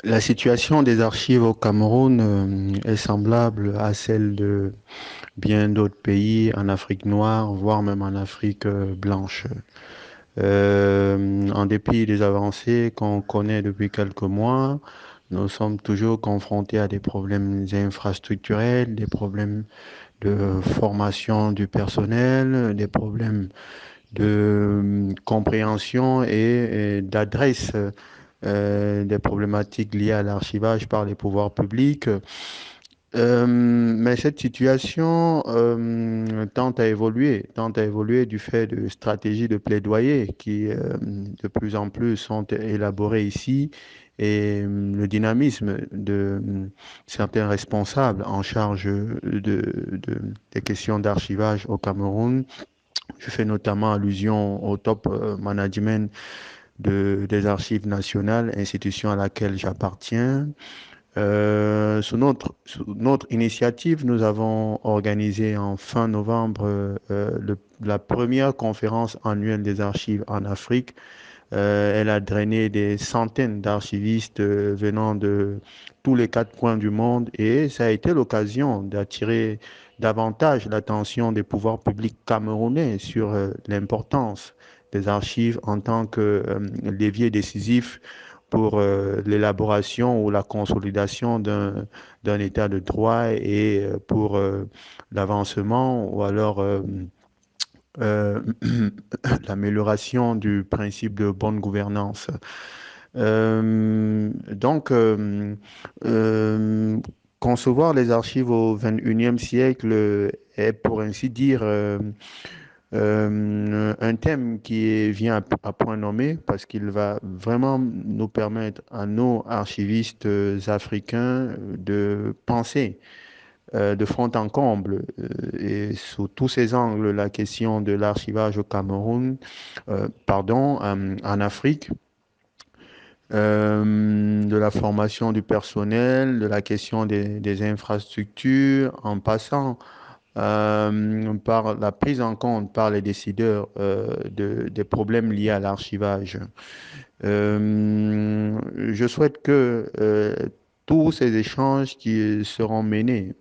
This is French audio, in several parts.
La situation des archives au Cameroun est semblable à celle de bien d'autres pays en Afrique noire, voire même en Afrique blanche. En dépit des avancées qu'on connaît depuis quelques mois, nous sommes toujours confrontés à des problèmes infrastructurels, des problèmes de formation du personnel, des problèmes de compréhension et d'adresse des problématiques liées à l'archivage par les pouvoirs publics. Mais cette situation tente à évoluer du fait de stratégies de plaidoyer qui de plus en plus sont élaborées ici et le dynamisme de certains responsables en charge des questions d'archivage au Cameroun. Je fais notamment allusion au top management des archives nationales, institution à laquelle j'appartiens. Sous notre initiative, nous avons organisé en fin novembre la première conférence annuelle des archives en Afrique. Elle a drainé des centaines d'archivistes venant de tous les quatre coins du monde et ça a été l'occasion d'attirer davantage l'attention des pouvoirs publics camerounais sur l'importance des archives en tant que levier décisif pour l'élaboration ou la consolidation d'un état de droit et pour l'avancement ou alors euh, l'amélioration du principe de bonne gouvernance. Donc, euh, concevoir les archives au XXIe siècle est, pour ainsi dire, un thème vient à point nommé parce qu'il va vraiment nous permettre à nos archivistes africains de penser de fond en comble et sous tous ces angles la question de l'archivage au Cameroun, pardon, en Afrique, de la formation du personnel, de la question des infrastructures, en passant par la prise en compte par les décideurs des problèmes liés à l'archivage. Je souhaite que tous ces échanges qui seront menés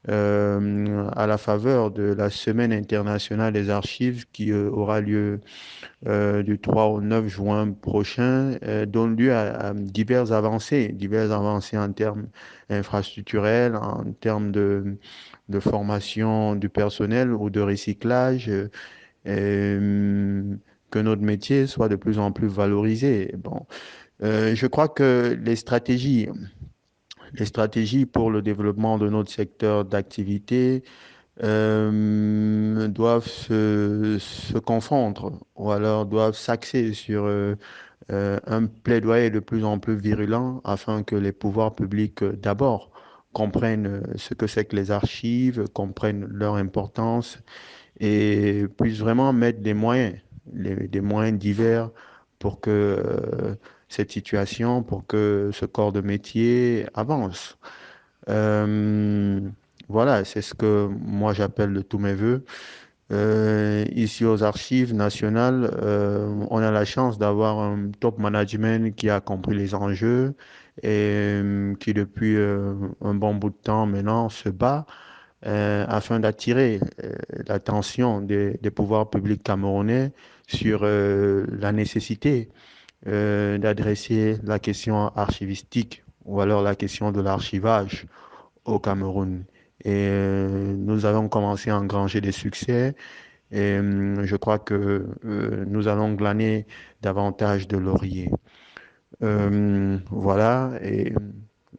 à la faveur de la Semaine internationale des archives qui aura lieu du 3 au 9 juin prochain, donnent lieu à diverses avancées en termes infrastructurels, en termes de formation du personnel ou de recyclage, euh, que notre métier soit de plus en plus valorisé. Bon, je crois que les stratégies pour le développement de notre secteur d'activité doivent se confondre ou alors doivent s'axer sur un plaidoyer de plus en plus virulent afin que les pouvoirs publics d'abord comprennent ce que c'est que les archives, comprennent leur importance et puissent vraiment mettre des moyens, des moyens divers pour que cette situation, pour que ce corps de métier avance. Euh, voilà, c'est ce que moi j'appelle de tous mes voeux. Ici aux Archives nationales, on a la chance d'avoir un top management qui a compris les enjeux et qui depuis un bon bout de temps maintenant se bat afin d'attirer l'attention des pouvoirs publics camerounais sur la nécessité d'adresser la question archivistique ou alors la question de l'archivage au Cameroun. Et nous avons commencé à engranger des succès et je crois que nous allons glaner davantage de lauriers. Voilà, et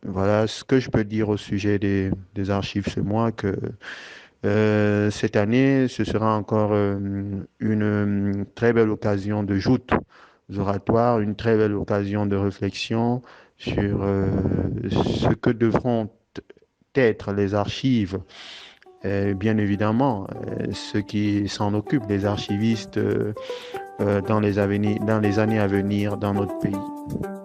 voilà ce que je peux dire au sujet des archives, c'est moi que cette année, ce sera encore une très belle occasion de joutes oratoires, une très belle occasion de réflexion sur ce que devront être les archives. Et bien évidemment, ceux qui s'en occupent, les archivistes, dans les années à venir dans notre pays.